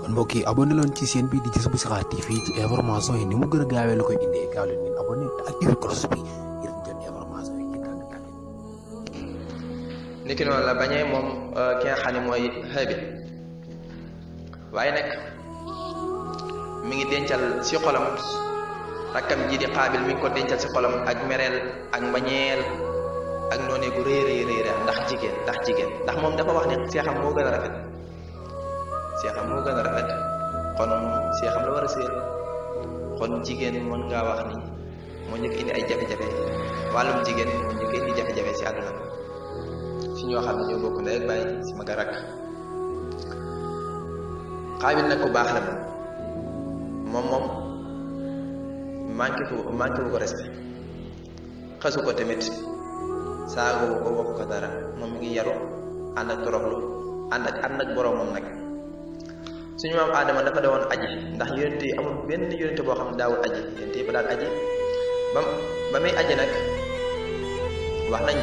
kon mbokk yi abonné leen ci chaîne bi di Jazboul Chikhar TV ci information yi ni mu gën a gaawee la koy indee gaaw leen ngeen abonné te activé cloche bi ngir jot information yi ci tàgg-tàgg. niki noonu la bañee moom ki nga xam ne mooy Haabil waaye nag mi ngi dencal si xolam rakkam ji di Qaabil mi ngi ko dencal si xolam ak mereel ak mbañeel ak noonee gu rëy ndax jigéen ndax moom dafa wax ne seexam moo gën a rafet kon seexam la war a séer kon jigéen mën ngaa wax ni moo njëkk indi ay jafe-jafe wàllum jigéen moo njëkk indi jafe-jafe si àdduna si ñoo xam ne ñoo bokk ndey ak bàyyi si mag a rakk Qaabil nag ku baax la moom manqué wu ko respect xasu ko tamit saago ko waxu ko dara moom mi ngi yaru ànd ak toroxlu ànd ak boroomam nag suñu maam Adama dafa dewoon aji ndax yonente yi amul benn yonente boo xam ne daawul aji yonente yi ba daan aji ba muy aji nag wax nañ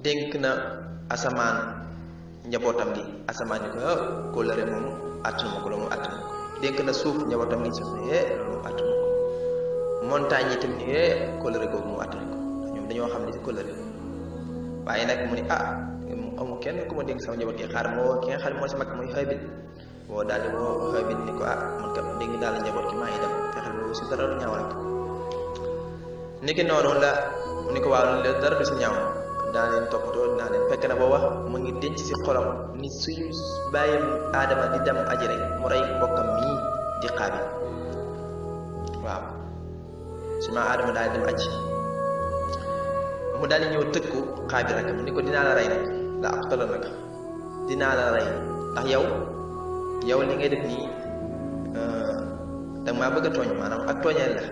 dénk na asamaan njabootam gi asamaan ni ko kóllëre moom attanu ko loolu moom attanu ko dénk na suuf njabootam gi suuf ne loolu moom attanu ko montagne yi tam ni kóllëre googu moom attanu ko ñoom dañoo xam ne ci kóllëre waaye nag mu ni amul kenn ku ma dénk sama njaboot gi xaar moo ki nga xam ne moo si mag muy Haabil boo daal di woo Haabil ni ko man kat dénk daal njaboot gi maa ngi dem fexeel boobu si dara lu ñaaw rek niki noonu la ni ko waaw dara du si ñaaw daa leen toppatoo daa leen fekk na booba mu ngi denc si xolam ni suñu bàyyam Adama di dem aji rek mu rey mbokkam mii di Qaabil waaw su ma Adama daal di dem aji mu daal di ñëw tëkku Qaabil rek ni ko dinaa la rey nag la aqtala nag dinaa la rey ndax yow li ngay def nii danga maa bëgg a tooñ maanaam ak tooñeel la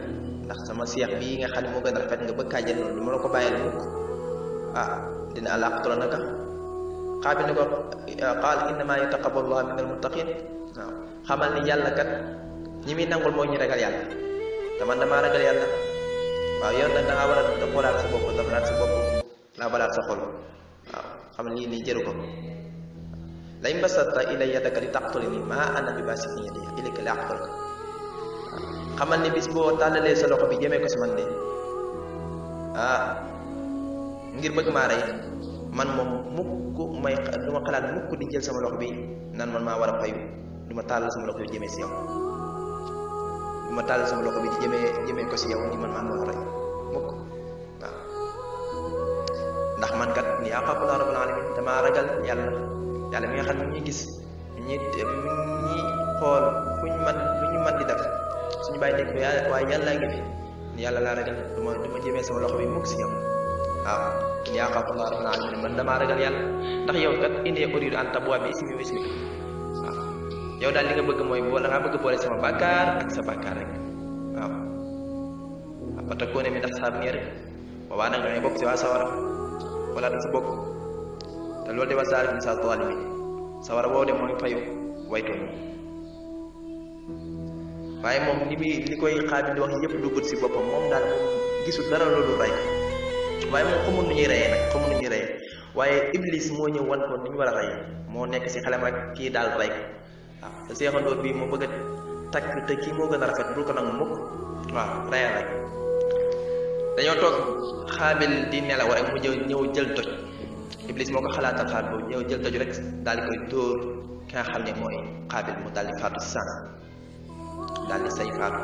ndax sama seex bii nga xam ne moo gën a rafet nga bëgg kaa jël noonu du ma la ko bàyyil mukk dina la aqtala nag Qaabil ni ko qaal innama yataqabbalu llaahu minal muttaqiin waaw xamal ni yàlla kat ñi muy nangul mooy ñu ragal yàlla te man damaa ragal yàlla waaw yow nag da ngaa war a xoolaat sa bopp defaraat sa bopp laa balaat sa xol waaw xam ne lii nii jëru ko la in basatta ilayya yadaka li taqtulanii maa ana bi baasitin yadayya ilayka li aqtulaka xamal ni bis boo tàllalee sa loxo bi jëmee ko si man de ngir bëgg maa rey man moom mukk du ma xalaat mukk di jël sama loxo bi naan man maa war a fayu du ma tàllal sama loxo bi jëmee si yow du ma tàllal sama loxo bi di jëmee ko si yow ni man maa war a rey mukk waaw ndax man kat ni aqaafu llaaha rabbal aalamiin damaa ragal yàlla mi nga xam ne ñuy gis ñi xool lu ñu man di def suñu bàyyi nekk waaye yàlla ngi fi ni yàlla laa ragal du ma jëmee sama loxo bi mukk si yow waaw ni aqaafu llaaha rabbal aalamiin man damaa ragal yàlla ndax yow kat inni uriidu an taboo'a bi ismi wa ismika waaw yow daal li nga bëgg mooy da ngaa bëgg boole sama bàkkaar ak sa bàkkaar rek waaw fa takuuna min ashaabi naar boobaa nag dangay bokk si waa sawara wala da sa bokk te loolu de wa zaalika jazaa'u zaalimiin sawara boobu de mooy fayu waytooñ waaye moom li koy Qaabil di wax yëpp duggut si boppam moom daal moom gisul dara loolu rey waaye moom xamul nu ñuy reyee waaye Iblis moo ñëw wan ko ni ñu war a rey moo nekk si xelam rek kii daal rey ko waaw te seexandoor bii moo bëgg a takk te kii moo gën a rafet bul ko nangu mukk waaw reyal rek dañoo toog Qaabil di nelaw rek mu ñëw jël toj Iblis moo ko xalaatal Qaabil boobu ñëw jël toj rek daal di koy dóor ki nga xam ne mooy Qaabil mu daal di faatu si sànq daal di say faatu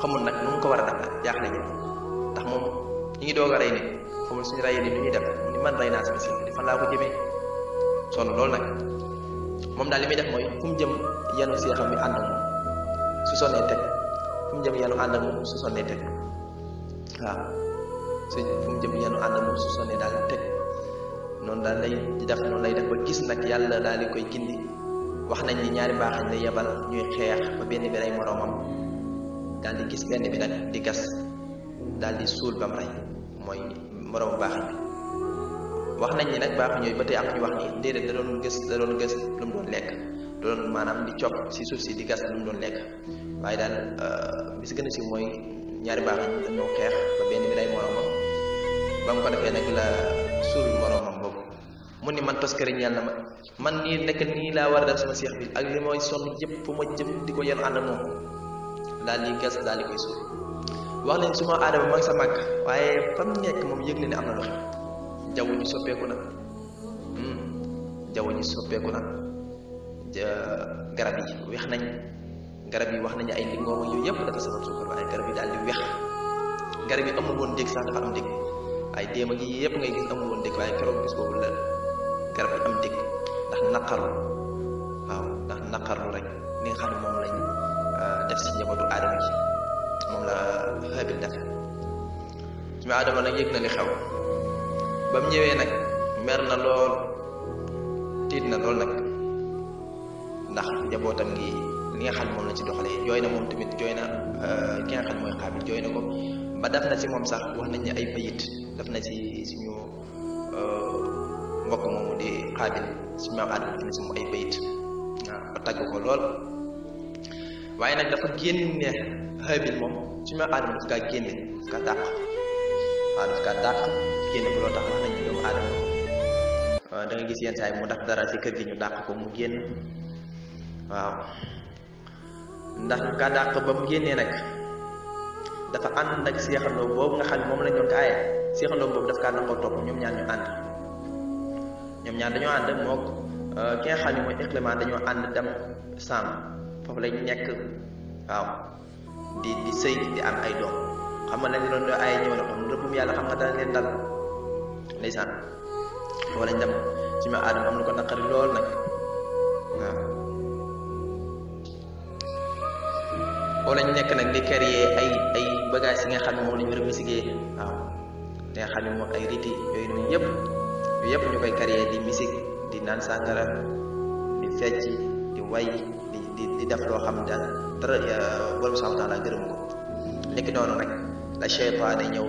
xamul nag nu mu ko war a def nag jaaxle ñu ndax moom ñu ngi doog a rey nit xamul suñu reyee nit lu ñuy def ni man rey naa sama seex di fan laa ko jëmee sonn loolu nag moom daal li muy def mooy fu mu jëm yanu seexam bi ànd ak moom su sonnee teg fu mu jëm yanu ànd ak moom su sonnee teg waaw fu mu jëm yanu ànd ak moom su sonnee daal teg noonu daal lay def noonu lay def ba gis nag yàlla daal di koy gindi wax nañ ni ñaari baaxañ lay yebal ñuy xeex ba benn bi rey moroomam daal di gis benn bi nag di gas daal di suul bam rey mooy moroomu baaxañ bi wax nañ ni nag baaxañ yooyu ba tey am ñu wax ni déedéet da doon gës lu mu doon lekk doon maanaam di cop si suuf si di gas lu mu doon lekk waaye daal bi si gën a si mooy ñaari baaxañ dañoo xeex ba benn bi rey moroomam ba mu ko defee nag la suul moroomam boobu mu ni man toskari ñeel na ma man nii nekk nii laa war a def sama seex bi ak li mooy sonn yëpp fu ma jëm di ko yenu ànd ak moom daal di gas daal di koy suul wax leen suma aadama ma ngi sa màgg waaye fam nekk moom yëg ne am na lu xew jaww ñu soppeeku na jaww ñu soppeeku na garab yi weex nañ garab yi wax nañu ay lingoom ak yooyu yëpp dafa sabab suukar waaye garab yi daal di weex garab yi amul woon dégg sax dafa am dégg ay déema gi yëpp ngay gis amul woon dégg waaye keroog bis boobu la garab yi am dégg ndax naqarlu waaw ndax naqarlu rek li nga xam ne moom lañ def si njabootu aadama ji moom la Haabil def suñu aadama nag yëg na li xew ba mu ñëwee nag mer na lool tiit na lool nag ndax njabootam gi li nga xam ne moom la ci doxalee jooy na moom tamit jooy na ki nga xam ne mooy Haabil jooy na ko ba def na ci moom sax wax nañ ne ay bayit def na ci suñu mbokk moomu di Haabil suñu maam Aadama def na ci moom ay bayit waaw ba tagg ko lool waaye nag dafa génne Haabil moom suñu maam Aadama daf kaa génne daf kaa dàq waaw daf kaa dàq génne ko loo tax wax nañ ne doomu aadama da nga gis yenn saa yi mu def dara ci kër gi ñu dàq ko mu génn waaw ndax kaa dàq ba mu génnee nag dafa ànd ak seexandoo boobu nga xam ne moom lañ doon aaye seexandoo boobu daf kaa nangoo topp ñoom ñaar ñu ànd ñoom ñaar dañoo ànd mook ki nga xam ne mooy Iqlima dañoo ànd dem Saam foofu lañ nekk waaw di sëy di am ay doom xam nga lañ doon do aaye ñëw na xam rëbbum yàlla xam nga dana leen dal ndeysaan foofu lañ dem ci ma Aadama am na ko naqari lool nag waaw foofu lañ nekk nag di créer ay bagages yi nga xam ne moom la ñu war a misigee waaw li nga xam ne moom ay riti yooyu noonu yëpp ñu koy créer di misig di naan sàngara di fecc di way di def loo xam daal dara borom subhaanahu wa taala gërëm ko nekk noonu rek la seytaane ñëw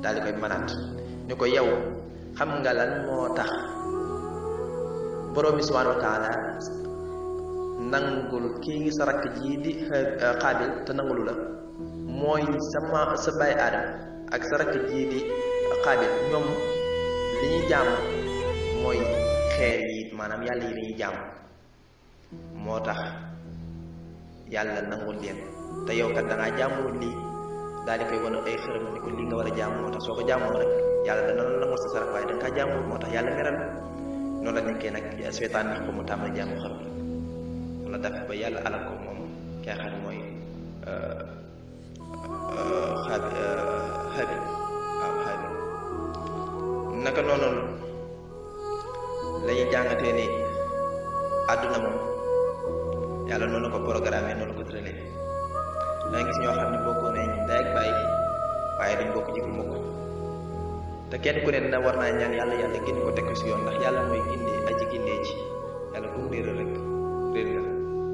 daal di koy mënaat ñu ko yow xam nga lan moo tax borom subhaanahu wa taala nangul kii sa rakk ji di Haabil te nangulu la mooy sa baay Aadama ak sa rakk ji di Haabil ñoom li ñuy jaam mooy xeer yi maanaam yàlla yi lañuy jaam moo tax yàlla nangul leen te yow kat da ngaa jaamuwul lii daal di koy wane ay xërëm ni ko lii nga war a jaamu moo tax soo ko jaamoo rek yàlla dana la nangul sa sarax waaye da nga kaa jaamuwul moo tax yàlla meral noonu la nekkee nag seytaan nax ko mu tàmm jaamu xërëm la def ba yàlla alal ko moom ki nga xam ne mooy Haabil waaw Haabil naka noonu lañuy jàngatee ni àdduna moom yàlla noonu ko programmé noonu ko tëralee da nga gis ñoo xam ne bokkoo nañ ndey ak bàyyi waaye duñ bokk jikko mukk te kenn ku ne dina war naa ñaan yàlla gindi ko teg ko si yoon ndax yàlla mooy gindi aji gindee ci yàlla ku mu réeral rek réer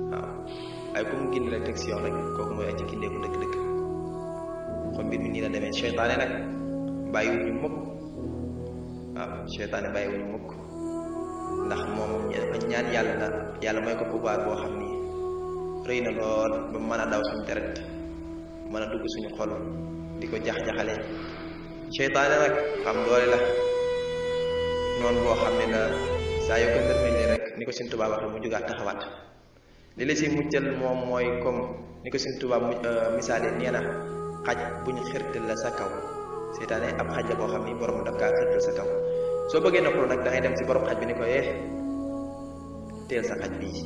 nga waaw waaye ku mu gindi rek teg si yoon rek kooku mooy aji gindee ko dëgg-dëgg kon mbir mi nii la demee seytaane nag bàyyiwuñu mukk waaw seytaane bàyyiwuñu mukk ndax moom ñaan yàlla mooy ko pouvoir boo xam ni rëy na lool ba mën a daw suñu deret mën a dugg suñu xol di ko jax-jaxale seytaane nag xam doole la noonu boo xam ne la saa yoo ko ndërmee rek ni ko Sëñ Tuubaa waxee mu jógaat taxawaat li la si muccal moom mooy comme ni ko Sëñ Tuubaa misaale nee na xaj bu ñu xirtal la sa kaw seytaane ab xaj la boo xam ni borom daf kaa xirtal sa kaw soo bëggee noppalu nag da ngay dem si borom xaj bi ni ko teel sa xaj bii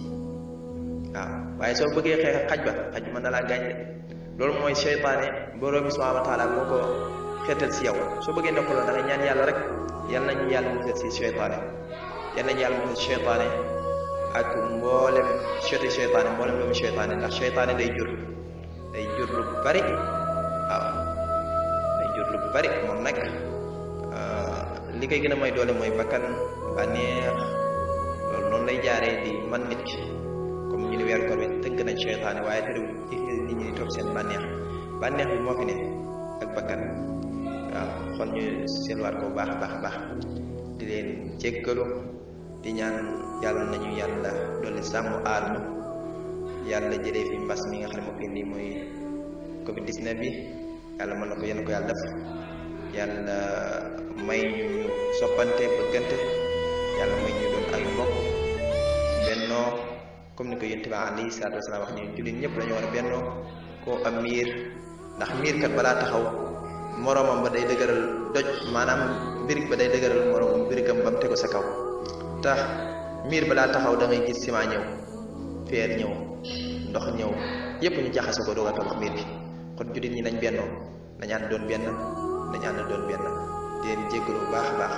waaw waaye soo bëggee xeex xaj bi mën na laa gaañ de loolu mooy seytaane borom bi subhaanahu wa taala moo ko xeetal si yow soo bëggee noppalu da ngay ñaan yàlla rek yal nañu yàlla musal si seytaane yal nañu yàlla musal si seytaane ak mboolem seeti seytaane mboolem doomu seytaane ndax seytaane day jur lu bari waaw day jur lu bari moom nag li koy gën a may doole mooy bakkan bànneex loolu noonu lay jaaree di man nit ki comme ñu ni weeru koor bi tënk nañ seytaane waaye terewul ci nit ñi di topp seen bànneex bi moo fi ne ak bakkan waaw kon ñu seetluwaat ko baax a baax di leen jéggalu di ñaan yàlla nañu yàlla dolli sàmm aar ñu yàlla jëlee fi mbas mi nga xam ne moo fi indi mooy Covid 19 bi yàlla mën na ko yéen ko yàlla def yàlla may ñu soppante bëggante yàlla mooy ñu doon ay mbokk bennoo comme ni ko yonent bi alayhi salaatu wasalaam wax ni jullit ñëpp dañoo war a bennoo koo am miir ndax miir kat balaa taxaw moroomam ba day dëgëral doj maanaam birig ba day dëgëral moroomam birigam ba mu tegu sa kaw tax miir balaa taxaw da ngay gis ciment ñëw feer ñëw ndox ñëw yépp ñu jaxase ko doog a tabax miir bi kon jullit ñi nañ bennoo nañ ànd doon benn nañ ànd doon benn di leen jéggalu bu baax a baax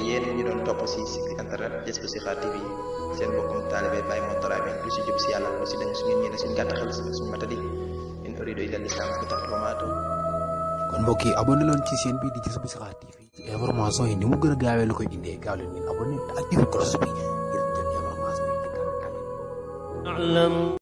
yéen ñu doon topp si internet Jazbou Chikhar TV seen bokkum taalibe Baye Moutara bi lu si jub si yàlla lu si dañ suñu ñene suñu gàtt xel suñu matadi in uridu illa l'islam astaghfiruka. kon mbokk yi abonné leen ci chaîne bi di Jazbou Chikhar TV ci information yi ni mu gën a gaawee la koy indee gaaw leen ngeen abonné te activé cloche bi ngir jot information yi